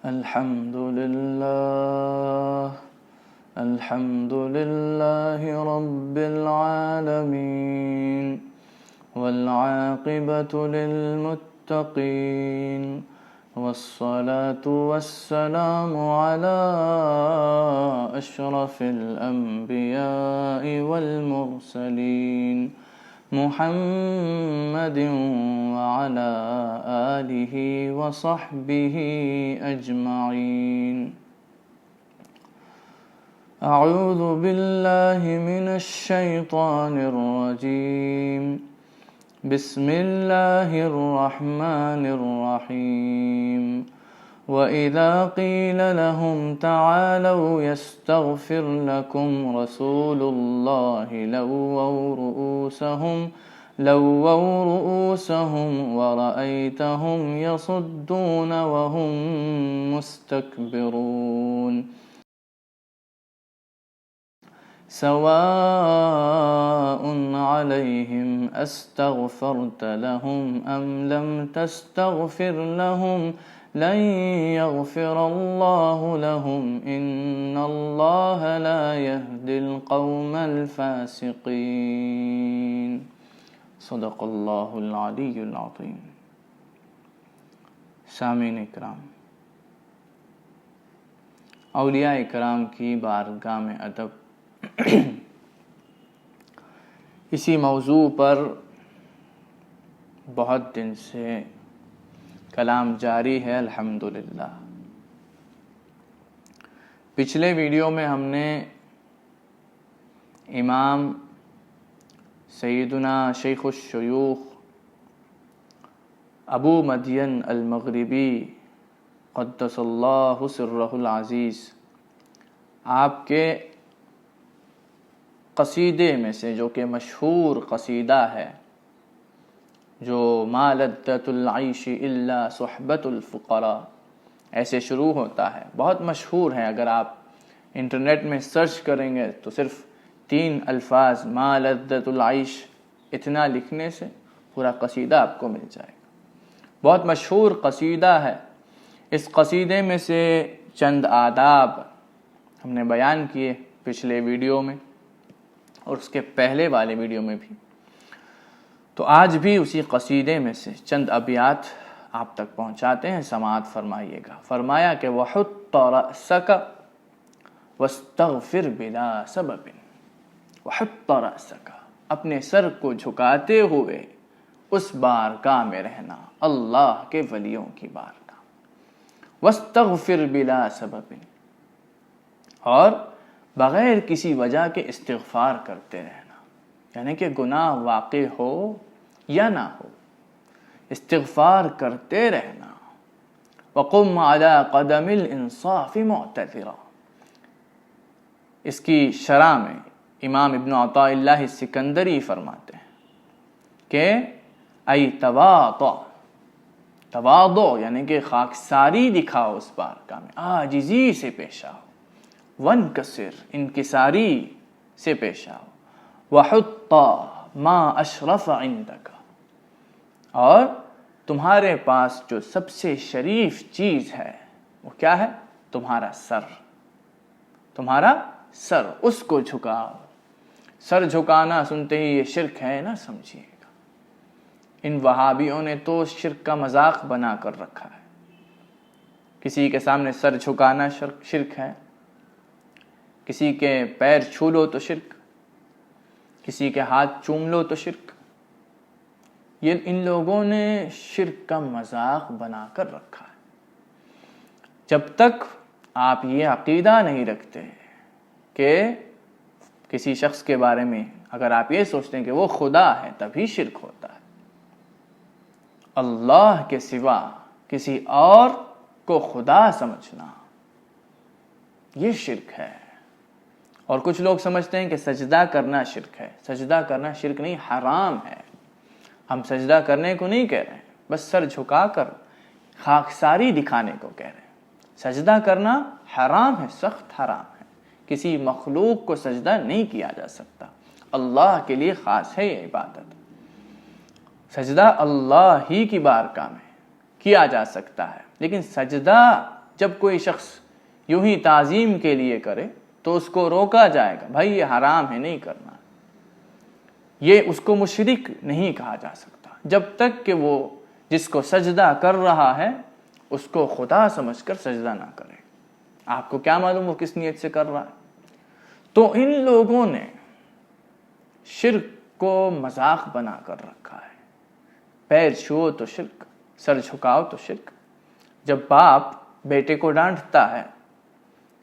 الحمد لله رب العالمين والعاقبة للمتقين والصلاة والسلام على أشرف الأنبياء والمرسلين محمد وعلى آله وصحبه أجمعين. أعوذ بالله من الشيطان الرجيم. بسم الله الرحمن الرحيم. وإذا قيل لهم تعالوا يستغفر لكم رسول الله لووا رؤوسهم ورأيتهم يصدون وهم مستكبرون. سواء عليهم أستغفرت لهم أم لم تستغفر لهم لن يغفر الله لهم إن الله لا يهدي القوم الفاسقين. صدق اللہ العلی العظیم. سامعین اکرام، اولیاء اکرام کی بارگاہ میں ادب، اسی موضوع پر بہت دن سے کلام جاری ہے الحمدللہ. پچھلے ویڈیو میں ہم نے امام سیدنا شیخ الشیوخ ابو مدین المغربی قدس اللہ سرہ العزیز آپ کے قصیدے میں سے، جو کہ مشہور قصیدہ ہے، جو ما لذت العیش الا صحبت الفقراء ایسے شروع ہوتا ہے، بہت مشہور ہے. اگر آپ انٹرنیٹ میں سرچ کریں گے تو صرف 3 الفاظ ما لذت العیش اتنا لکھنے سے پورا قصیدہ آپ کو مل جائے گا. بہت مشہور قصیدہ ہے. اس قصیدے میں سے چند آداب ہم نے بیان کیے پچھلے ویڈیو میں اور اس کے پہلے والے ویڈیو میں بھی. تو آج بھی اسی قصیدے میں سے چند ابیات آپ تک پہنچاتے ہیں، سماعت فرمائیے گا. فرمایا کہ وَحُطَّ رَأْسَكَ وَاسْتَغْفِرْ بِلَا سَبَبٍ. وَحُطَّ رَأْسَكَ، اپنے سر کو جھکاتے ہوئے اس بارگاہ میں رہنا، اللہ کے ولیوں کی بارگاہ. وَاسْتَغْفِرْ بِلَا سَبَبٍ، اور بغیر کسی وجہ کے استغفار کرتے رہنا، یعنی کہ گناہ واقع ہو یا نہ ہو استغفار کرتے رہنا. وَقُمْ عَلَىٰ قَدَمِ الْإِنصَافِ مُعْتَذِرًا. اس کی شرح میں امام ابن عطاء اللہ السکندری فرماتے ہیں کہ ای تواضع یعنی کہ خاکساری دکھاؤ اس بارگاہ میں، عاجزی سے پیش آؤ. وانکسر، انکساری سے پیش آؤ. وحط ما اشرف عندک، اور تمہارے پاس جو سب سے شریف چیز ہے وہ کیا ہے؟ تمہارا سر. تمہارا سر، اس کو جھکاؤ. سر جھکانا سنتے ہی یہ شرک ہے نہ سمجھیے گا. ان وہابیوں نے تو شرک کا مذاق بنا کر رکھا ہے. کسی کے سامنے سر جھکانا شرک ہے، کسی کے پیر چھو لو تو شرک، کسی کے ہاتھ چوم لو تو شرک. یہ ان لوگوں نے شرک کا مذاق بنا کر رکھا ہے. جب تک آپ یہ عقیدہ نہیں رکھتے کہ کسی شخص کے بارے میں اگر آپ یہ سوچتے ہیں کہ وہ خدا ہے، تبھی شرک ہوتا ہے. اللہ کے سوا کسی اور کو خدا سمجھنا یہ شرک ہے. اور کچھ لوگ سمجھتے ہیں کہ سجدہ کرنا شرک ہے. سجدہ کرنا شرک نہیں، حرام ہے. ہم سجدہ کرنے کو نہیں کہہ رہے ہیں، بس سر جھکا کر خاکساری دکھانے کو کہہ رہے ہیں. سجدہ کرنا حرام ہے، سخت حرام ہے. کسی مخلوق کو سجدہ نہیں کیا جا سکتا، اللہ کے لیے خاص ہے یہ عبادت. سجدہ اللہ ہی کی بارگاہ میں کیا جا سکتا ہے، لیکن سجدہ جب کوئی شخص یوں ہی تعظیم کے لیے کرے تو اس کو روکا جائے گا، بھائی یہ حرام ہے، نہیں کرنا، یہ اس کو مشرک نہیں کہا جا سکتا جب تک کہ وہ جس کو سجدہ کر رہا ہے اس کو خدا سمجھ کر سجدہ نہ کرے۔ آپ کو کیا معلوم وہ کس نیت سے کر رہا ہے؟ تو ان لوگوں نے شرک کو مذاق بنا کر رکھا ہے۔ پیر چھو تو شرک، سر جھکاؤ تو شرک۔ جب باپ بیٹے کو ڈانٹتا ہے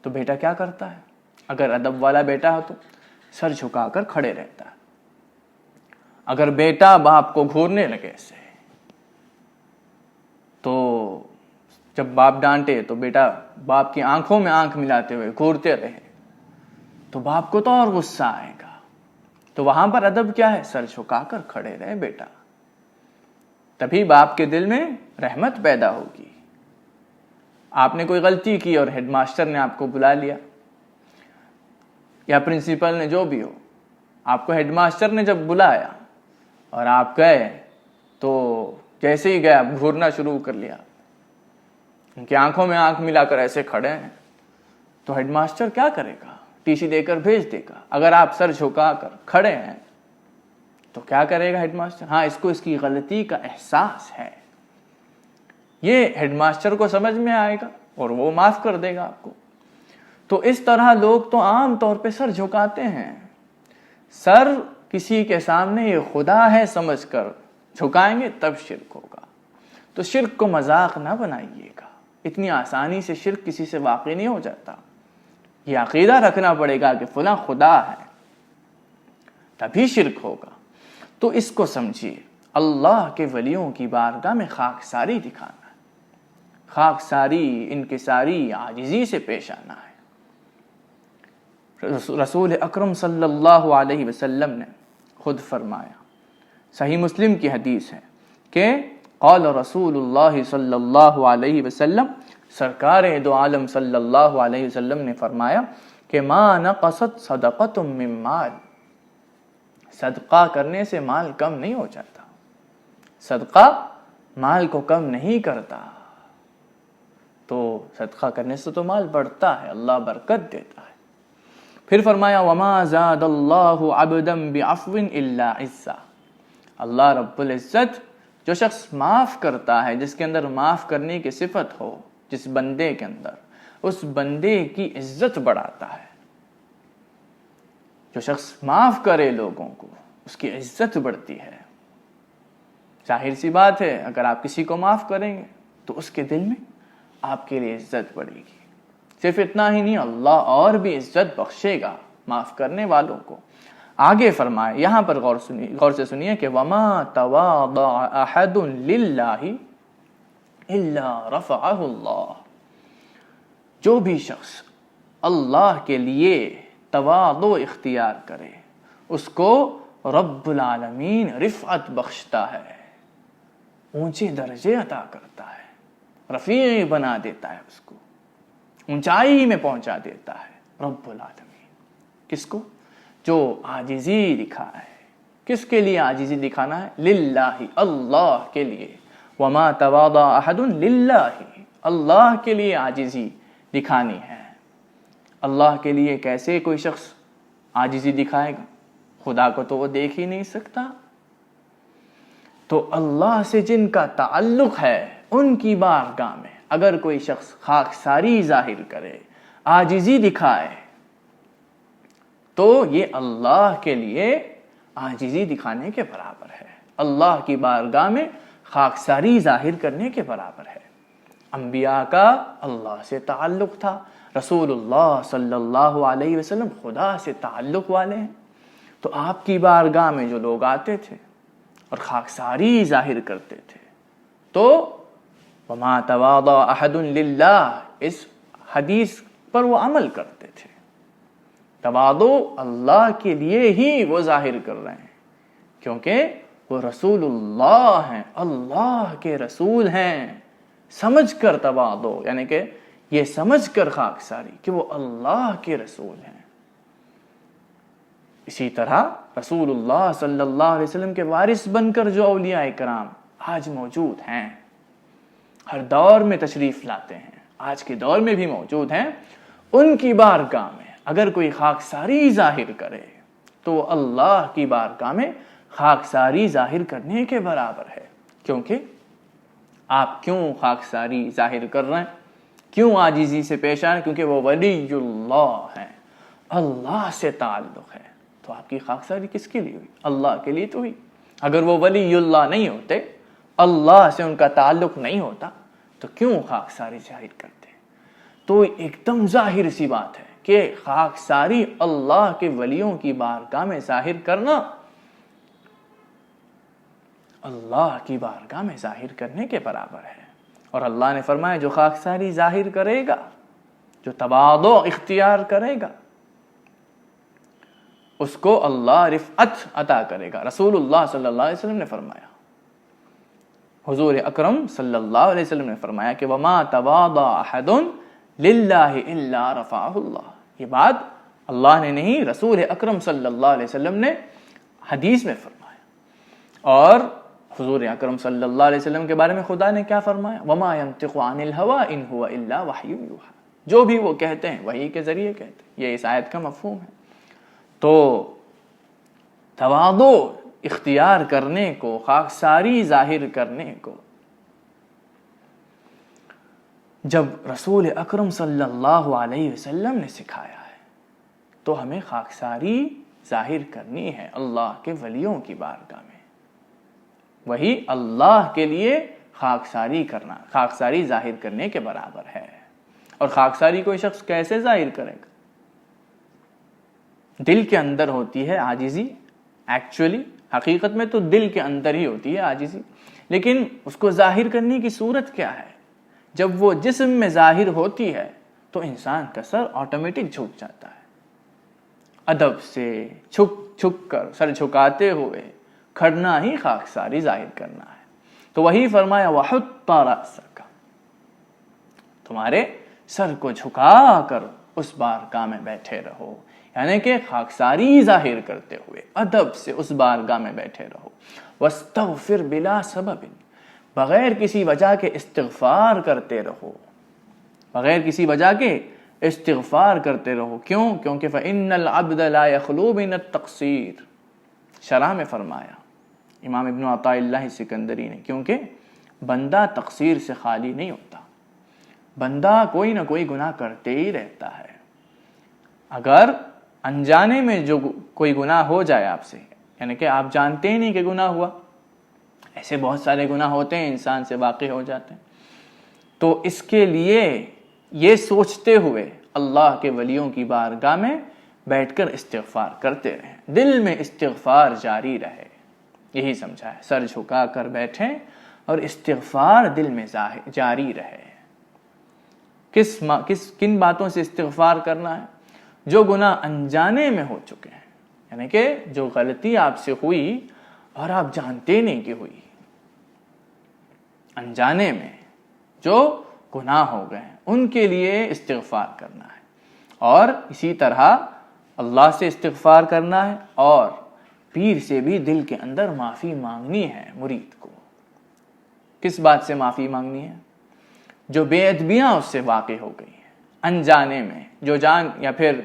تو بیٹا کیا کرتا ہے؟ اگر ادب والا بیٹا ہو تو سر جھکا کر کھڑے رہتا ہے۔ اگر بیٹا باپ کو گھورنے لگے سے تو جب باپ ڈانٹے تو بیٹا باپ کی آنکھوں میں آنکھ ملاتے ہوئے گھورتے رہے تو باپ کو تو اور غصہ آئے گا۔ تو وہاں پر ادب کیا ہے؟ سر جھکا کر کھڑے رہے بیٹا، تبھی باپ کے دل میں رحمت پیدا ہوگی۔ آپ نے کوئی غلطی کی اور ہیڈ ماسٹر نے آپ کو بلا لیا یا پرنسپل نے، جو بھی ہو، آپ کو ہیڈ ماسٹر نے جب بلایا اور آپ گئے تو جیسے ہی گئے آپ گھورنا شروع کر لیا، ان کی آنکھوں میں آنکھ ملا کر ایسے کھڑے ہیں، تو ہیڈ ماسٹر کیا کرے گا؟ ٹی سی دے کر بھیج دے گا۔ اگر آپ سر جھکا کر کھڑے ہیں تو کیا کرے گا ہیڈ ماسٹر؟ ہاں، اس کو اس کی غلطی کا احساس ہے، یہ ہیڈ ماسٹر کو سمجھ میں آئے گا اور وہ معاف کر دے گا آپ کو۔ تو اس طرح لوگ تو عام طور پہ سر جھکاتے ہیں، سر کسی کے سامنے یہ خدا ہے سمجھ کر جھکائیں گے تب شرک ہوگا۔ تو شرک کو مذاق نہ بنائیے گا، اتنی آسانی سے شرک کسی سے واقع نہیں ہو جاتا۔ یہ عقیدہ رکھنا پڑے گا کہ فلاں خدا ہے تبھی شرک ہوگا۔ تو اس کو سمجھیے، اللہ کے ولیوں کی بارگاہ میں خاکساری دکھانا ہے، خاکساری، انکساری، عاجزی سے پیش آنا ہے۔ رسول اکرم صلی اللہ علیہ وسلم نے خود فرمایا، صحیح مسلم کی حدیث ہے کہ قال رسول اللہ صلی اللہ علیہ وسلم، سرکار دو عالم صلی اللہ علیہ وسلم نے فرمایا کہ ما نقصت صدقۃ من مال، صدقہ کرنے سے مال کم نہیں ہو جاتا، صدقہ مال کو کم نہیں کرتا، تو صدقہ کرنے سے تو مال بڑھتا ہے، اللہ برکت دیتا ہے۔ پھر فرمایا وما زاد اللہ عبدا بعفو الا عزا، اللہ رب العزت جو شخص معاف کرتا ہے، جس کے اندر معاف کرنے کی صفت ہو جس بندے کے اندر، اس بندے کی عزت بڑھاتا ہے۔ جو شخص معاف کرے لوگوں کو اس کی عزت بڑھتی ہے۔ ظاہر سی بات ہے، اگر آپ کسی کو معاف کریں گے تو اس کے دل میں آپ کے لیے عزت بڑھے گی۔ صرف اتنا ہی نہیں، اللہ اور بھی عزت بخشے گا معاف کرنے والوں کو۔ آگے فرمائے، یہاں پر غور سے سنیے کہ وما تواضع احد للہ الا رفعہ اللہ، جو بھی شخص اللہ کے لیے تواضع اختیار کرے اس کو رب العالمین رفعت بخشتا ہے، اونچے درجے عطا کرتا ہے، رفیع بنا دیتا ہے، اس کو اونچائی میں پہنچا دیتا ہے رب العالمین۔ کس کو؟ جو عاجزی دکھائے۔ کس کے لیے عاجزی دکھانا ہے؟ للہ، اللہ کے لیے۔ وما تواضع احد للہ، اللہ کے لیے عاجزی دکھانی ہے۔ اللہ کے لیے کیسے کوئی شخص عاجزی دکھائے گا؟ خدا کو تو وہ دیکھ ہی نہیں سکتا۔ تو اللہ سے جن کا تعلق ہے ان کی بارگاہ میں اگر کوئی شخص خاکساری ظاہر کرے، عاجزی دکھائے، تو یہ اللہ کے لیے عاجزی دکھانے کے برابر ہے، اللہ کی بارگاہ میں خاکساری ظاہر کرنے کے برابر ہے۔ انبیاء کا اللہ سے تعلق تھا، رسول اللہ صلی اللہ علیہ وسلم خدا سے تعلق والے ہیں۔ تو آپ کی بارگاہ میں جو لوگ آتے تھے اور خاکساری ظاہر کرتے تھے تو وما تواضع احد للہ، اس حدیث پر وہ عمل کرتے تھے۔ تواضع اللہ کے لیے ہی وہ ظاہر کر رہے ہیں، کیونکہ وہ رسول اللہ ہیں، اللہ کے رسول ہیں۔ سمجھ کر تواضع، یعنی کہ یہ سمجھ کر خاکساری کہ وہ اللہ کے رسول ہیں۔ اسی طرح رسول اللہ صلی اللہ علیہ وسلم کے وارث بن کر جو اولیاء کرام آج موجود ہیں، ہر دور میں تشریف لاتے ہیں، آج کے دور میں بھی موجود ہیں، ان کی بارگاہ میں اگر کوئی خاکساری ظاہر کرے تو اللہ کی بارگاہ میں خاکساری ظاہر کرنے کے برابر ہے. کیونکہ آپ کیوں خاکساری ظاہر کر رہے ہیں، کیوں عاجزی سے پیش آ رہے ہیں؟ کیونکہ وہ ولی اللہ ہیں، اللہ سے تعلق ہے. تو آپ کی خاکساری کس کے لیے ہوئی؟ اللہ کے لیے تو ہوئی. اگر وہ ولی اللہ نہیں ہوتے، اللہ سے ان کا تعلق نہیں ہوتا، تو کیوں خاکساری ظاہر کرتے؟ تو ایک دم ظاہر سی بات ہے کہ خاکساری اللہ کے ولیوں کی بارگاہ میں ظاہر کرنا اللہ کی بارگاہ میں ظاہر کرنے کے برابر ہے. اور اللہ نے فرمایا جو خاکساری ظاہر کرے گا، جو تواضع اختیار کرے گا، اس کو اللہ رفعت عطا کرے گا. رسول اللہ صلی اللہ علیہ وسلم نے فرمایا، حضور اکرم صلی اللہ علیہ وسلم نے فرمایا کہ وَمَا تَوَاضَعَ أَحَدٌ لِلَّهِ إِلَّا رَفَعَهُ اللَّهُ. یہ بات اللہ نے نہیں، رسول اکرم صلی اللہ علیہ وسلم نے حدیث میں فرمایا. اور حضور اکرم صلی اللہ علیہ وسلم کے بارے میں خدا نے کیا فرمایا؟ وَمَا يَنطِقُ عَنِ الْهَوَىٰ إِنْ هُوَ إِلَّا وَحْيٌ يُوحَىٰ. جو بھی وہ کہتے ہیں وحی کے ذریعے کہتے ہیں. یہ اس آیت کا مفہوم ہے. تو تواضع اختیار کرنے کو، خاکساری ظاہر کرنے کو جب رسول اکرم صلی اللہ علیہ وسلم نے سکھایا ہے تو ہمیں خاکساری ظاہر کرنی ہے اللہ کے ولیوں کی بارگاہ میں. وہی اللہ کے لیے خاکساری کرنا، خاکساری ظاہر کرنے کے برابر ہے. اور خاکساری کوئی شخص کیسے ظاہر کرے گا؟ دل کے اندر ہوتی ہے عاجزی. ایکچولی حقیقت میں تو دل کے اندر ہی ہوتی ہے عاجزی، لیکن اس کو ظاہر کرنے کی صورت کیا ہے؟ جب وہ جسم میں ظاہر ہوتی ہے تو انسان کا سر آٹومیٹک جھک جاتا ہے. ادب سے چھک کر سر جھکاتے ہوئے کھڑنا ہی خاکساری ظاہر کرنا ہے. تو وہی فرمایا وَحُطَّ رَأْسَكَ، تمہارے سر کو جھکا کر اس بارگاہ میں بیٹھے رہو. یعنی کہ خاکساری ظاہر کرتے ہوئے ادب سے اس بارگاہ میں بیٹھے رہو. وَاسْتَغْفِرْ بِلَا سَبَبٍ، بغیر کسی وجہ کے استغفار کرتے رہو. بغیر کسی وجہ کے استغفار کرتے رہو. کیوں؟ کیونکہ فَإِنَّ الْعَبْدَ لَا يَخْلُو مِنَ التَّقْصِيرِ. شرح میں فرمایا امام ابن عطاء اللہ سکندری نے، کیونکہ بندہ تقصیر سے خالی نہیں ہوتا. بندہ کوئی نہ کوئی گناہ کرتے ہی رہتا ہے. اگر انجانے میں جو کوئی گناہ ہو جائے آپ سے، یعنی کہ آپ جانتے ہی نہیں کہ گناہ ہوا، ایسے بہت سارے گناہ ہوتے ہیں انسان سے واقع ہو جاتے ہیں، تو اس کے لیے یہ سوچتے ہوئے اللہ کے ولیوں کی بارگاہ میں بیٹھ کر استغفار کرتے رہیں. دل میں استغفار جاری رہے، یہی سمجھا ہے. سر جھکا کر بیٹھیں اور استغفار دل میں جاری رہے. کن باتوں سے استغفار کرنا ہے؟ جو گناہ انجانے میں ہو چکے ہیں، یعنی کہ جو غلطی آپ سے ہوئی اور آپ جانتے نہیں کہ ہوئی، انجانے میں جو گناہ ہو گئے ہیں ان کے لیے استغفار کرنا ہے. اور اسی طرح اللہ سے استغفار کرنا ہے، اور پیر سے بھی دل کے اندر معافی مانگنی ہے. مرید کو کس بات سے معافی مانگنی ہے؟ جو بے ادبیاں اس سے واقع ہو گئی ہیں انجانے میں، یا پھر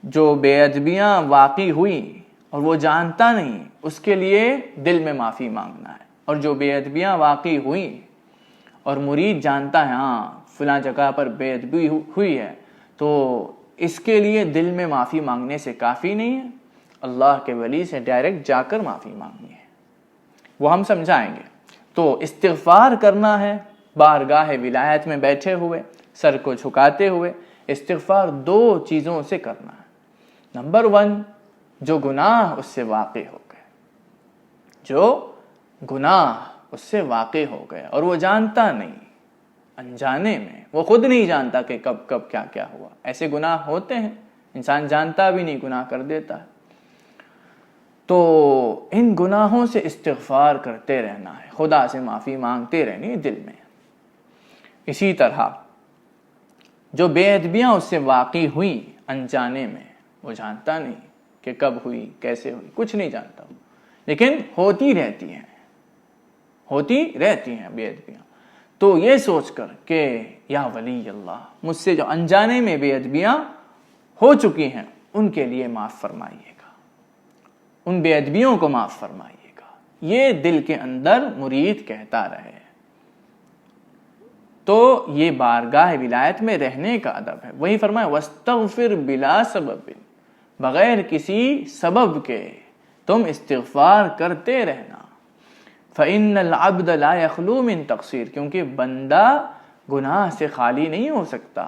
جو بے ادبیاں واقع ہوئی اور وہ جانتا نہیں، اس کے لیے دل میں معافی مانگنا ہے. اور جو بے ادبیاں واقع ہوئی اور مرید جانتا ہے ہاں فلاں جگہ پر بے ادبی ہوئی ہے، تو اس کے لیے دل میں معافی مانگنے سے کافی نہیں ہے، اللہ کے ولی سے ڈائریکٹ جا کر معافی مانگنی ہے. وہ ہم سمجھائیں گے. تو استغفار کرنا ہے بارگاہ ولایت میں بیٹھے ہوئے، سر کو جھکاتے ہوئے. استغفار دو چیزوں سے کرنا ہے. نمبر 1، جو گناہ اس سے واقع ہو گئے، جو گناہ اس سے واقع ہو گئے اور وہ جانتا نہیں، انجانے میں وہ خود نہیں جانتا کہ کب کب کیا کیا ہوا. ایسے گناہ ہوتے ہیں، انسان جانتا بھی نہیں گناہ کر دیتا ہے. تو ان گناہوں سے استغفار کرتے رہنا ہے، خدا سے معافی مانگتے رہنی ہے دل میں. اسی طرح جو بے ادبیاں اس سے واقع ہوئی انجانے میں، وہ جانتا نہیں کہ کب ہوئی، کیسے ہوئی، کچھ نہیں جانتا، لیکن ہوتی رہتی ہیں بے ادبیاں. تو یہ سوچ کر کہ یا ولی اللہ، مجھ سے جو انجانے میں بے ادبیاں ہو چکی ہیں ان کے لیے معاف فرمائیے گا، ان بے ادبیوں کو معاف فرمائیے گا، یہ دل کے اندر مرید کہتا رہے۔ تو یہ بارگاہ ولایت میں رہنے کا ادب ہے۔ وہی فرمایا وَاسْتَغْفِرْ بِلَا سَبَبٍ، بغیر کسی سبب کے تم استغفار کرتے رہنا۔ فَإِنَّ الْعَبْدَ لَا يَخْلُو مِن تَقْصِيرٍ، کیونکہ بندہ گناہ سے خالی نہیں ہو سکتا،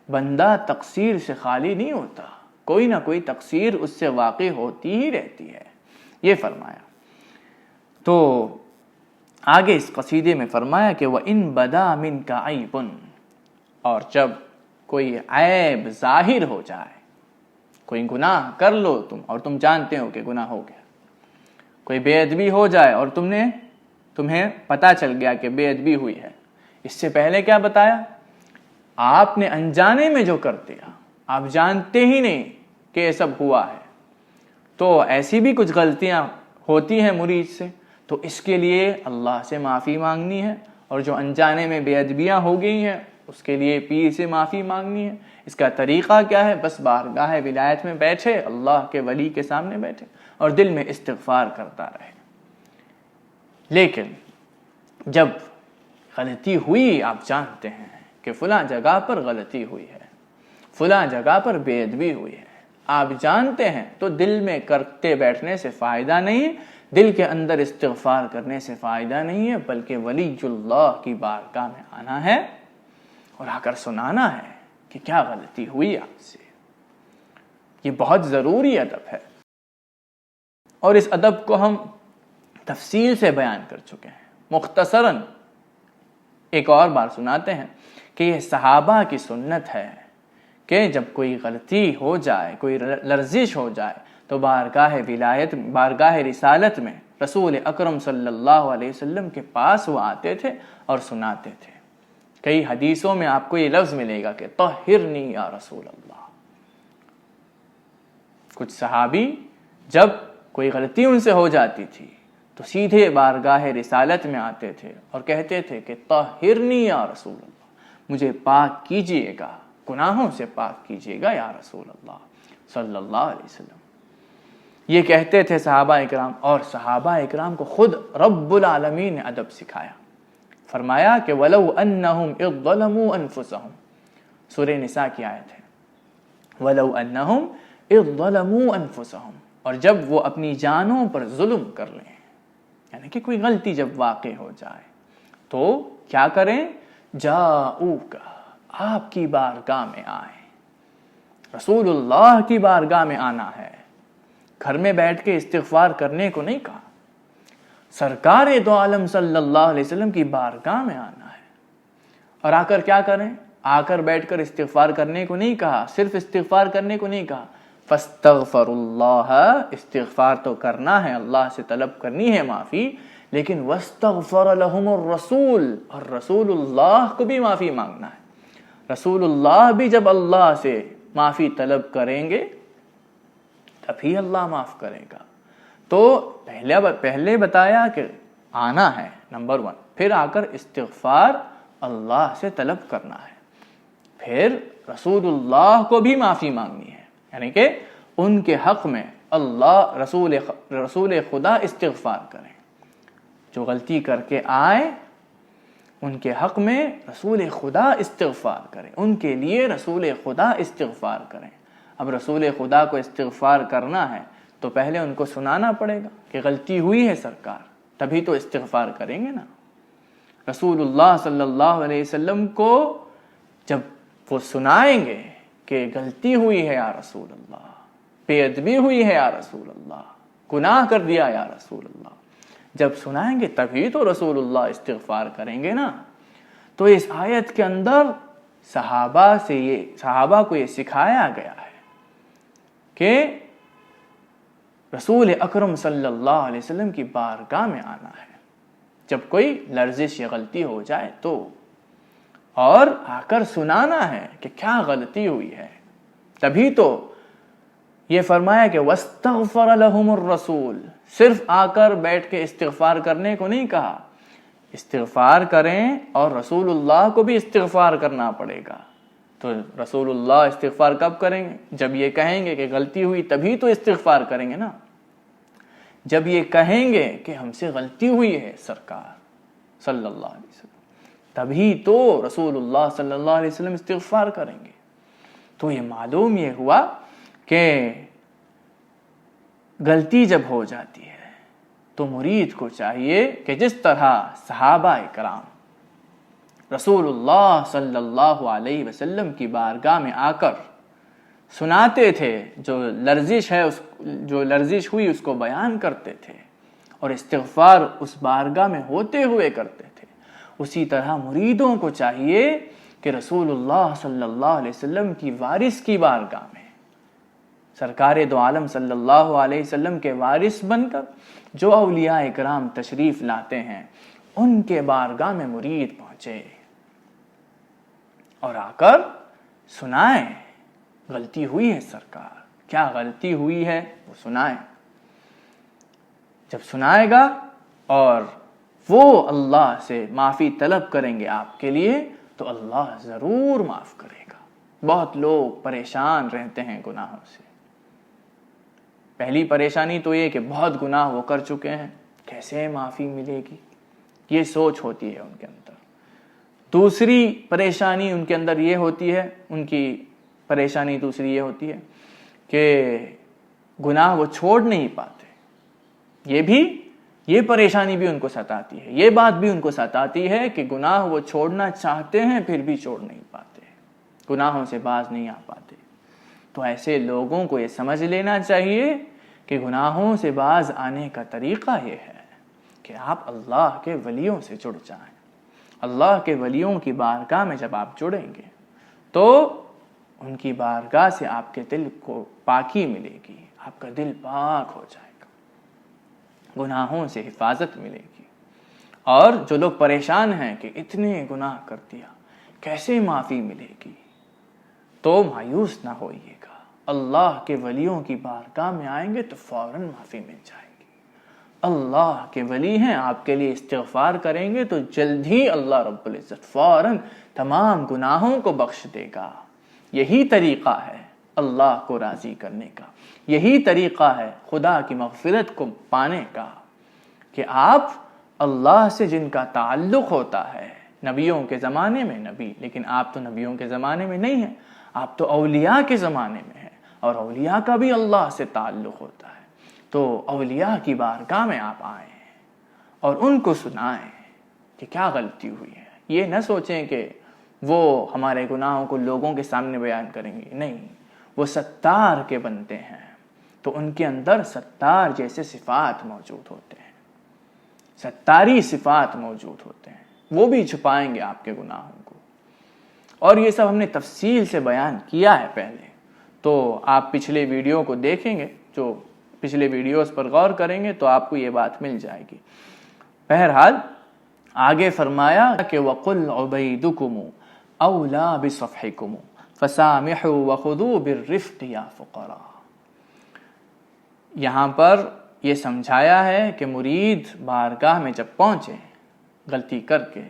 بندہ تقصیر سے خالی نہیں ہوتا، کوئی نہ کوئی تقصیر اس سے واقع ہوتی ہی رہتی ہے، یہ فرمایا۔ تو آگے اس قصیدے میں فرمایا کہ وَإِن بَدَا مِنْكَ عَيْبٌ، اور جب کوئی عیب ظاہر ہو جائے، کوئی گناہ کر لو تم اور تم جانتے ہو کہ گناہ ہو گیا، کوئی بے ادبی ہو جائے اور تمہیں پتا چل گیا کہ بے ادبی ہوئی ہے، اس سے پہلے کیا بتایا؟ آپ نے انجانے میں جو کر دیا، آپ جانتے ہی نہیں کہ یہ سب ہوا ہے، تو ایسی بھی کچھ غلطیاں ہوتی ہیں مرید سے، تو اس کے لیے اللہ سے معافی مانگنی ہے، اور جو انجانے میں بے ادبیاں ہو گئی ہیں اس کے لیے پیر سے معافی مانگنی ہے۔ اس کا طریقہ کیا ہے؟ بس بارگاہ ولایت میں بیٹھے، اللہ کے ولی کے سامنے بیٹھے اور دل میں استغفار کرتا رہے۔ لیکن جب غلطی ہوئی، آپ جانتے ہیں کہ فلاں جگہ پر غلطی ہوئی ہے، فلاں جگہ پر بے ادبی ہوئی ہے، آپ جانتے ہیں، تو دل میں کرتے بیٹھنے سے فائدہ نہیں، دل کے اندر استغفار کرنے سے فائدہ نہیں ہے، بلکہ ولی اللہ کی بارگاہ میں آنا ہے اور آ کر سنانا ہے کہ کیا غلطی ہوئی آپ سے۔ یہ بہت ضروری ادب ہے، اور اس ادب کو ہم تفصیل سے بیان کر چکے ہیں۔ مختصراً ایک اور بار سناتے ہیں کہ یہ صحابہ کی سنت ہے کہ جب کوئی غلطی ہو جائے، کوئی لرزش ہو جائے، تو بارگاہ ولایت، بارگاہ رسالت میں رسول اکرم صلی اللہ علیہ وسلم کے پاس وہ آتے تھے اور سناتے تھے۔ کئی حدیثوں میں آپ کو یہ لفظ ملے گا کہ طہرنی یا رسول اللہ۔ کچھ صحابی جب کوئی غلطی ان سے ہو جاتی تھی تو سیدھے بارگاہ رسالت میں آتے تھے اور کہتے تھے کہ طہرنی یا رسول اللہ، مجھے پاک کیجئے گا، گناہوں سے پاک کیجئے گا یا رسول اللہ صلی اللہ علیہ وسلم۔ یہ کہتے تھے صحابہ اکرام، اور صحابہ اکرام کو خود رب العالمین نے ادب سکھایا۔ فرمایا کہ وَلَوْ أَنَّهُمْ إِذْ ظَلَمُوا أَنفُسَهُمْ، سورہ نساء کی آیت ہے، وَلَوْ أَنَّهُمْ إِذْ ظَلَمُوا أَنفُسَهُمْ، اور جب وہ اپنی جانوں پر ظلم کر لیں، یعنی کہ کوئی غلطی جب واقع ہو جائے تو کیا کریں؟ جاؤک، آپ کی بارگاہ میں آئیں، رسول اللہ کی بارگاہ میں آنا ہے، گھر میں بیٹھ کے استغفار کرنے کو نہیں کہا، سرکار دو عالم صلی اللہ علیہ وسلم کی بارگاہ میں آنا ہے۔ اور آ کر کیا کریں؟ آ کر بیٹھ کر استغفار کرنے کو نہیں کہا، صرف استغفار کرنے کو نہیں کہا، فاستغفر اللہ، استغفار تو کرنا ہے، اللہ سے طلب کرنی ہے معافی، لیکن واستغفر لهم الرسول، اور رسول اللہ کو بھی معافی مانگنا ہے۔ رسول اللہ بھی جب اللہ سے معافی طلب کریں گے تبھی اللہ معاف کرے گا۔ تو پہلے بتایا کہ آنا ہے نمبر 1، پھر آ کر استغفار اللہ سے طلب کرنا ہے، پھر رسول اللہ کو بھی معافی مانگنی ہے، یعنی کہ ان کے حق میں اللہ رسول خدا استغفار کریں، جو غلطی کر کے آئے ان کے حق میں رسول خدا استغفار کریں، ان کے لیے رسول خدا استغفار کریں۔ اب رسول خدا کو استغفار کرنا ہے تو پہلے ان کو سنانا پڑے گا کہ غلطی ہوئی ہے سرکار، تبھی تو استغفار کریں گے نا۔ رسول اللہ صلی اللہ علیہ وسلم کو جب وہ سنائیں گے کہ غلطی ہوئی ہے یا رسول اللہ، بے ادبی ہوئی ہے یا رسول اللہ، گناہ کر دیا یا رسول اللہ، جب سنائیں گے تبھی تو رسول اللہ استغفار کریں گے نا۔ تو اس آیت کے اندر صحابہ کو یہ سکھایا گیا ہے کہ رسول اکرم صلی اللہ علیہ وسلم کی بارگاہ میں آنا ہے جب کوئی لرزش یا غلطی ہو جائے تو، اور آ کر سنانا ہے کہ کیا غلطی ہوئی ہے، تبھی تو یہ فرمایا کہ وَاسْتَغْفَرَ لَهُمُ الرَّسُولُ، صرف آ کر بیٹھ کے استغفار کرنے کو نہیں کہا، استغفار کریں اور رسول اللہ کو بھی استغفار کرنا پڑے گا. تو رسول اللہ استغفار کب کریں گے؟ جب یہ کہیں گے کہ غلطی ہوئی تبھی تو استغفار کریں گے نا. جب یہ کہیں گے کہ ہم سے غلطی ہوئی ہے سرکار صلی اللہ علیہ وسلم, تبھی تو رسول اللہ صلی اللہ علیہ وسلم استغفار کریں گے. تو یہ معلوم یہ ہوا کہ غلطی جب ہو جاتی ہے تو مرید کو چاہیے کہ جس طرح صحابہ کرام رسول اللہ صلی اللہ علیہ وسلم کی بارگاہ میں آ کر سناتے تھے, جو لرزش ہوئی اس کو بیان کرتے تھے اور استغفار اس بارگاہ میں ہوتے ہوئے کرتے تھے, اسی طرح مریدوں کو چاہیے کہ رسول اللہ صلی اللہ علیہ وسلم کی وارث کی بارگاہ میں, سرکار دو عالم صلی اللہ علیہ وسلم کے وارث بن کر جو اولیاء کرام تشریف لاتے ہیں ان کے بارگاہ میں مرید پہنچے اور آ کر سنائیں غلطی ہوئی ہے سرکار, کیا غلطی ہوئی ہے وہ سنائیں. جب سنائے گا اور وہ اللہ سے معافی طلب کریں گے آپ کے لیے تو اللہ ضرور معاف کرے گا. بہت لوگ پریشان رہتے ہیں گناہوں سے. پہلی پریشانی تو یہ کہ بہت گناہ وہ کر چکے ہیں, کیسے معافی ملے گی, یہ سوچ ہوتی ہے ان کے اندر. دوسری پریشانی ان کے اندر یہ ہوتی ہے, ان کی پریشانی دوسری یہ ہوتی ہے کہ گناہ وہ چھوڑ نہیں پاتے. یہ پریشانی بھی ان کو ستاتی ہے, یہ بات بھی ان کو ستاتی ہے کہ گناہ وہ چھوڑنا چاہتے ہیں پھر بھی چھوڑ نہیں پاتے, گناہوں سے باز نہیں آ پاتے. تو ایسے لوگوں کو یہ سمجھ لینا چاہیے کہ گناہوں سے باز آنے کا طریقہ یہ ہے کہ آپ اللہ کے ولیوں سے جڑ جائیں. اللہ کے ولیوں کی بارگاہ میں جب آپ جڑیں گے تو ان کی بارگاہ سے آپ کے دل کو پاکی ملے گی, آپ کا دل پاک ہو جائے گا, گناہوں سے حفاظت ملے گی. اور جو لوگ پریشان ہیں کہ اتنے گناہ کر دیا کیسے معافی ملے گی, تو مایوس نہ ہوئیے گا. اللہ کے ولیوں کی بارگاہ میں آئیں گے تو فوراً معافی مل جائے گی. اللہ کے ولی ہیں, آپ کے لیے استغفار کریں گے تو جلد ہی اللہ رب العزت فوراً تمام گناہوں کو بخش دے گا. یہی طریقہ ہے اللہ کو راضی کرنے کا, یہی طریقہ ہے خدا کی مغفرت کو پانے کا کہ آپ اللہ سے جن کا تعلق ہوتا ہے, نبیوں کے زمانے میں نبی, لیکن آپ تو نبیوں کے زمانے میں نہیں ہیں, آپ تو اولیاء کے زمانے میں ہیں, اور اولیاء کا بھی اللہ سے تعلق ہوتا ہے. تو اولیاء کی بارگاہ میں آپ آئیں اور ان کو سنائیں کہ کیا غلطی ہوئی ہے. یہ نہ سوچیں کہ وہ ہمارے گناہوں کو لوگوں کے سامنے بیان کریں گے, نہیں, وہ ستار کے بنتے ہیں تو ان کے اندر ستار جیسے صفات موجود ہوتے ہیں, ستاری صفات موجود ہوتے ہیں, وہ بھی چھپائیں گے آپ کے گناہوں کو. اور یہ سب ہم نے تفصیل سے بیان کیا ہے پہلے, تو آپ پچھلے ویڈیو کو دیکھیں گے, جو پچھلے ویڈیوز پر غور کریں گے تو آپ کو یہ بات مل جائے گی. بہرحال آگے فرمایا کہ وَقُلْ عُبَيْدُكُمُ أَوْلَى بِصَفْحِكُمُ فَسَامِحُوا وَخُذُوا بِالرِّفْقِ يَا فُقَرَاء. یہاں پر یہ سمجھایا ہے کہ مرید بارگاہ میں جب پہنچے غلطی کر کے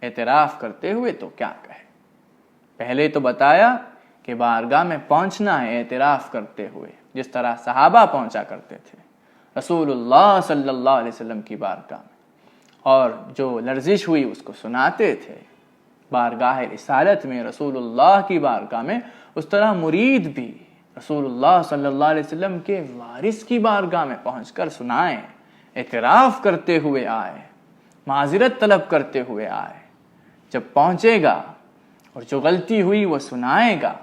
اعتراف کرتے ہوئے تو کیا کہے. پہلے تو بتایا کہ بارگاہ میں پہنچنا ہے اعتراف کرتے ہوئے, جس طرح صحابہ پہنچا کرتے تھے رسول اللہ صلی اللہ علیہ وسلم کی بارگاہ میں, اور جو لرزش ہوئی اس کو سناتے تھے بارگاہ رسالت میں رسول اللہ کی بارگاہ میں, اس طرح مرید بھی رسول اللہ صلی اللہ علیہ وسلم کے وارث کی بارگاہ میں پہنچ کر سنائیں, اعتراف کرتے ہوئے آئے, معذرت طلب کرتے ہوئے آئے. جب پہنچے گا اور جو غلطی ہوئی وہ سنائے گا,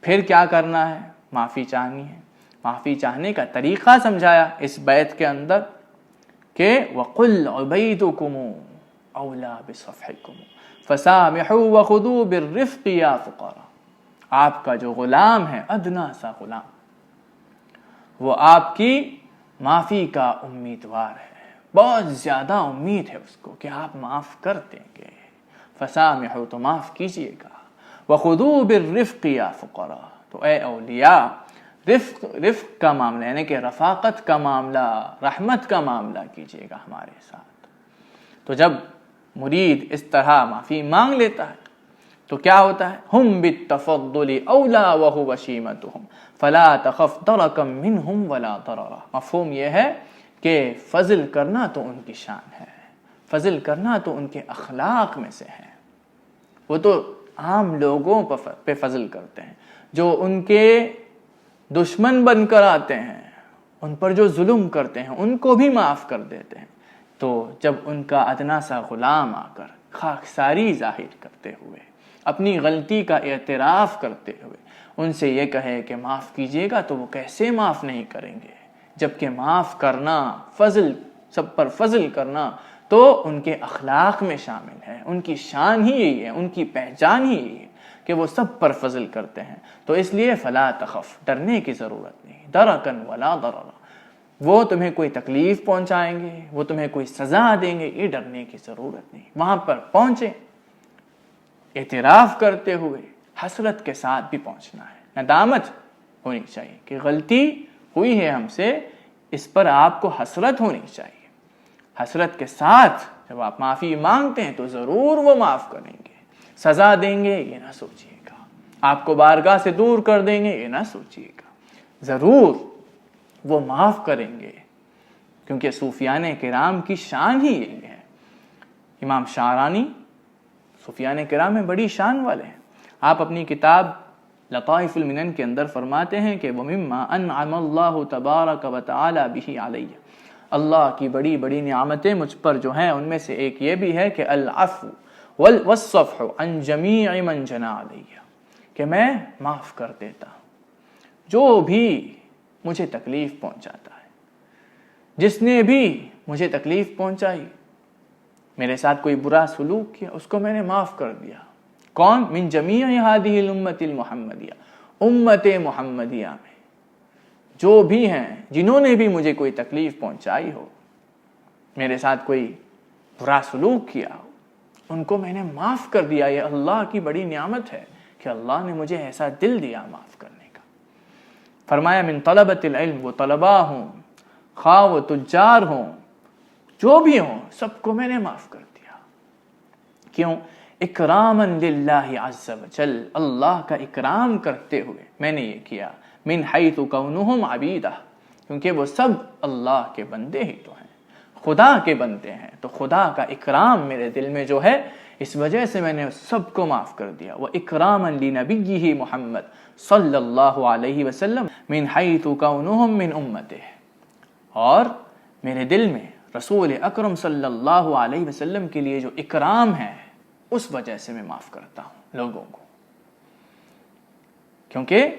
پھر کیا کرنا ہے, معافی چاہنی ہے. معافی چاہنے کا طریقہ سمجھایا اس بیت کے اندر کہ وَقُلْ عُبَيْدُكُمُ أَوْلَى بِصَفْحِكُمُ فَسَامِحُوا وَخُذُوا بِالرِّفْقِ يَا فُقَرَاء. آپ کا جو غلام ہے, ادنا سا غلام, وہ آپ کی معافی کا امیدوار ہے, بہت زیادہ امید ہے اس کو کہ آپ معاف کر دیں گے. فَسَامِحُوا تو معاف کیجئے گا, وَخُذُوا بِالرِّفْقِ يَا فُقَرَاء تو اے اولیاء رفق کا معاملہ یعنی کہ رفاقت کا معاملہ, رحمت کا معاملہ کیجئے گا ہمارے ساتھ. تو جب مرید اس طرح معافی مانگ لیتا ہے تو کیا ہوتا ہے؟ ہم بالتفضل اولا وهو شیمتهم فلا تخف درکا منهم ولا ضررا. مفہوم یہ ہے کہ فضل کرنا تو ان کی شان ہے، فضل کرنا تو ان کے اخلاق میں سے ہے. وہ تو عام لوگوں پہ فضل کرتے ہیں، جو ان کے دشمن بن کر آتے ہیں، ان پر جو ظلم کرتے ہیں ان کو بھی معاف کر دیتے ہیں. تو جب ان کا ادنا سا غلام آ کر خاکساری ظاہر کرتے ہوئے، اپنی غلطی کا اعتراف کرتے ہوئے ان سے یہ کہے کہ معاف کیجیے گا، تو وہ کیسے معاف نہیں کریں گے؟ جبکہ معاف کرنا، فضل، سب پر فضل کرنا تو ان کے اخلاق میں شامل ہے، ان کی شان ہی یہی ہے، ان کی پہچان ہی یہی ہے کہ وہ سب پر فضل کرتے ہیں. تو اس لیے فلا تخف، ڈرنے کی ضرورت نہیں، درکن ولا ضرر. وہ تمہیں کوئی تکلیف پہنچائیں گے، وہ تمہیں کوئی سزا دیں گے، یہ ڈرنے کی ضرورت نہیں. وہاں پر پہنچے، اعتراف کرتے ہوئے حسرت کے ساتھ بھی پہنچنا ہے، ندامت ہونی چاہیے کہ غلطی ہوئی ہے ہم سے، اس پر آپ کو حسرت ہونی چاہیے. حسرت کے ساتھ جب آپ معافی مانگتے ہیں تو ضرور وہ معاف کریں گے. سزا دیں گے یہ نہ سوچیے گا، آپ کو بارگاہ سے دور کر دیں گے یہ نہ سوچیے گا، ضرور وہ معاف کریں گے، کیونکہ صوفیان کرام کی شان ہی یہی ہے. امام شعرانی صوفیان کرام میں بڑی شان والے ہیں. آپ اپنی کتاب لطائف المنن کے اندر فرماتے ہیں کہ وَمِمَّا أَنْعَمَ اللَّهُ تَبَارَكَ وَتَعَالَى بِهِ عَلَيَّ، اللہ کی بڑی بڑی نعمتیں مجھ پر جو ہیں ان میں سے ایک یہ بھی ہے کہ العفو والصفح عن جمیع من جنى علیہ، کہ میں معاف کر دیتا ہوں جو بھی مجھے تکلیف پہنچاتا ہے. جس نے بھی مجھے تکلیف پہنچائی، میرے ساتھ کوئی برا سلوک کیا، اس کو میں نے معاف کر دیا. کون؟ من جمیع هذه الامت المحمدیہ، امت محمدیہ میں جو بھی ہیں، جنہوں نے بھی مجھے کوئی تکلیف پہنچائی ہو، میرے ساتھ کوئی برا سلوک کیا ہو، ان کو میں نے معاف کر دیا. یہ اللہ کی بڑی نعمت ہے کہ اللہ نے مجھے ایسا دل دیا معاف کرنے کا. فرمایا من طلبۃ العلم، وہ طلباء ہوں، خواہ وہ تجار ہوں، جو بھی ہوں، سب کو میں نے معاف کر دیا. کیوں؟ اکراما للہ عز وجل، اللہ کا اکرام کرتے ہوئے میں نے یہ کیا. من حیث کونہم عبیدہ، کیونکہ وہ سب اللہ کے بندے ہی تو ہیں، خدا کے بندے ہیں، تو خدا کا اکرام میرے دل میں جو ہے، اس وجہ سے میں نے سب کو معاف کر دیا. وَإِكْرَامًا لِنَبِيِّهِ محمد صلی اللہ علیہ وسلم من حیث کونہم من امتہ، اور میرے دل میں رسول اکرم صلی اللہ علیہ وسلم کے لیے جو اکرام ہے، اس وجہ سے میں معاف کرتا ہوں لوگوں کو، کیونکہ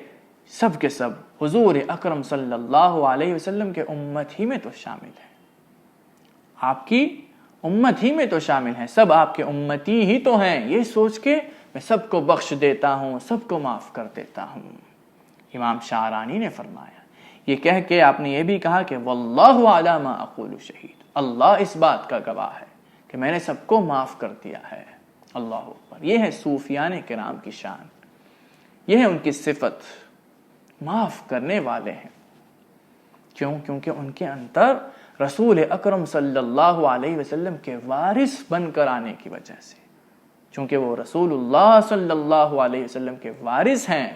سب کے سب حضور اکرم صلی اللہ علیہ وسلم کے امت ہی میں تو شامل ہیں، آپ کی امت ہی میں تو شامل ہیں، سب آپ کے امتی ہی تو ہیں. یہ سوچ کے میں سب کو بخش دیتا ہوں، سب کو معاف کر دیتا ہوں. امام شعرانی نے فرمایا، یہ کہہ کے آپ نے یہ بھی کہا کہ واللہ علی ما اقول شہید، اللہ اس بات کا گواہ ہے کہ میں نے سب کو معاف کر دیا ہے. اللہ اکبر. یہ ہے صوفیان کرام کی شان، یہ ہے ان کی صفت، معاف کرنے والے ہیں. کیوں؟ کیونکہ ان کے اندر رسول اکرم صلی اللہ علیہ وسلم کے وارث بن کر آنے کی وجہ سے، چونکہ وہ رسول اللہ صلی اللہ علیہ وسلم کے وارث ہیں،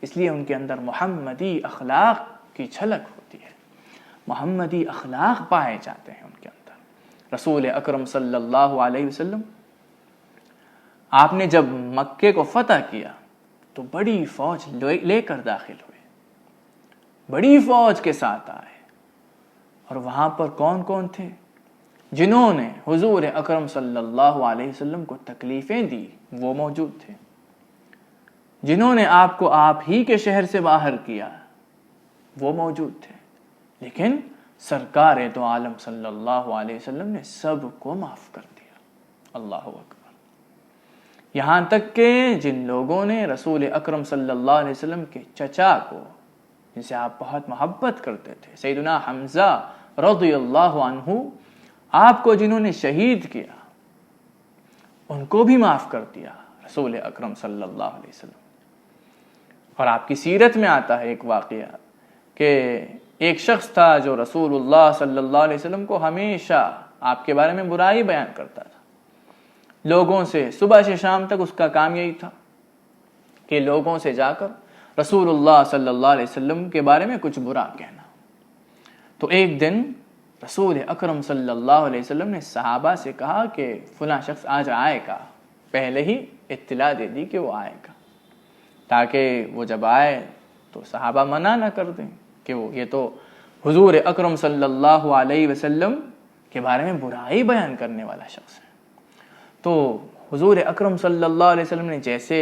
اس لیے ان کے اندر محمدی اخلاق کی جھلک ہوتی ہے، محمدی اخلاق پائے جاتے ہیں ان کے اندر. رسول اکرم صلی اللہ علیہ وسلم، آپ نے جب مکے کو فتح کیا تو بڑی فوج لے کر داخل ہوئے، بڑی فوج کے ساتھ آئے، اور وہاں پر کون کون تھے؟ جنہوں نے حضور اکرم صلی اللہ علیہ وسلم کو تکلیفیں دی وہ موجود تھے، جنہوں نے آپ کو آپ ہی کے شہر سے باہر کیا وہ موجود تھے، لیکن سرکار دو عالم صلی اللہ علیہ وسلم نے سب کو معاف کر دیا. اللہ اکبر. یہاں تک کہ جن لوگوں نے رسول اکرم صلی اللہ علیہ وسلم کے چچا کو، جن سے آپ بہت محبت کرتے تھے، سیدنا حمزہ رضی اللہ عنہ، آپ کو جنہوں نے شہید کیا، ان کو بھی معاف کر دیا رسول اکرم صلی اللہ علیہ وسلم. اور آپ کی سیرت میں آتا ہے ایک واقعہ کہ ایک شخص تھا جو رسول اللہ صلی اللہ علیہ وسلم کو ہمیشہ آپ کے بارے میں برائی بیان کرتا تھا. لوگوں سے صبح سے شام تک اس کا کام یہی تھا کہ لوگوں سے جا کر رسول اللہ صلی اللہ علیہ وسلم کے بارے میں کچھ برا کہنا۔ تو ایک دن رسول اکرم صلی اللہ علیہ وسلم نے صحابہ سے کہا کہ فلاں شخص آج آئے گا، پہلے ہی اطلاع دے دی کہ وہ آئے گا، تاکہ وہ جب آئے تو صحابہ منع نہ کر دیں کہ یہ تو حضور اکرم صلی اللہ علیہ وسلم کے بارے میں برائی بیان کرنے والا شخص ہے۔ تو حضور اکرم صلی اللہ علیہ وسلم نے جیسے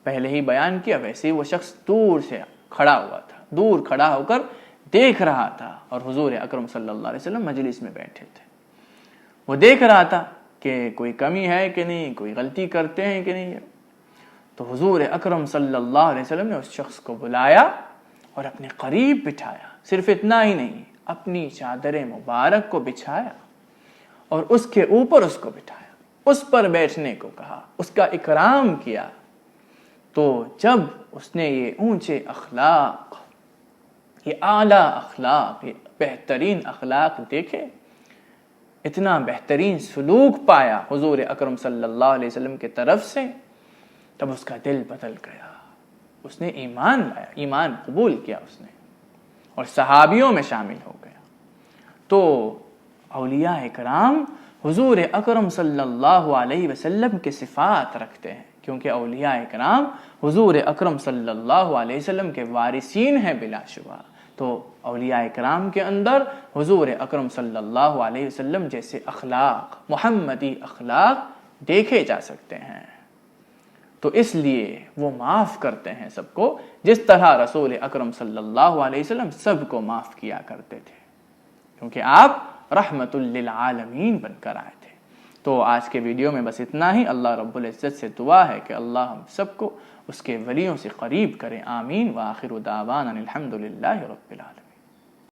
پہلے ہی بیان کیا ویسے ہی وہ شخص دور سے کھڑا ہوا تھا، دور کھڑا ہو کر دیکھ رہا تھا، اور حضور اکرم صلی اللہ علیہ وسلم مجلس میں بیٹھے تھے۔ وہ دیکھ رہا تھا کہ کوئی کمی ہے کہ نہیں، کوئی غلطی کرتے ہیں کہ نہیں۔ تو حضور اکرم صلی اللہ علیہ وسلم نے اس شخص کو بلایا اور اپنے قریب بٹھایا۔ صرف اتنا ہی نہیں، اپنی چادر مبارک کو بچھایا اور اس کے اوپر اس کو بٹھایا، اس پر بیٹھنے کو کہا، اس کا اکرام کیا۔ تو جب اس نے یہ اونچے اخلاق، یہ اعلیٰ اخلاق، یہ بہترین اخلاق دیکھے، اتنا بہترین سلوک پایا حضور اکرم صلی اللہ علیہ وسلم کے طرف سے، تب اس کا دل بدل گیا، اس نے ایمان لایا، ایمان قبول کیا اس نے، اور صحابیوں میں شامل ہو گیا۔ تو اولیاء اکرام حضور اکرم صلی اللہ علیہ وسلم کے صفات رکھتے ہیں، کیونکہ اولیاء اکرام حضور اکرم صلی اللہ علیہ وسلم کے وارثین ہیں بلا شبہ۔ تو اولیاء اکرام کے اندر حضور اکرم صلی اللہ علیہ وسلم جیسے اخلاق، محمدی اخلاق دیکھے جا سکتے ہیں۔ تو اس لیے وہ معاف کرتے ہیں سب کو، جس طرح رسول اکرم صلی اللہ علیہ وسلم سب کو معاف کیا کرتے تھے، کیونکہ آپ رحمت للعالمین بن کر آئے تھے۔ تو آج کے ویڈیو میں بس اتنا ہی۔ اللہ رب العزت سے دعا ہے کہ اللہ ہم سب کو اس کے ولیوں سے قریب کرے، آمین۔ وآخر دعوانا الحمدللہ رب العالمین۔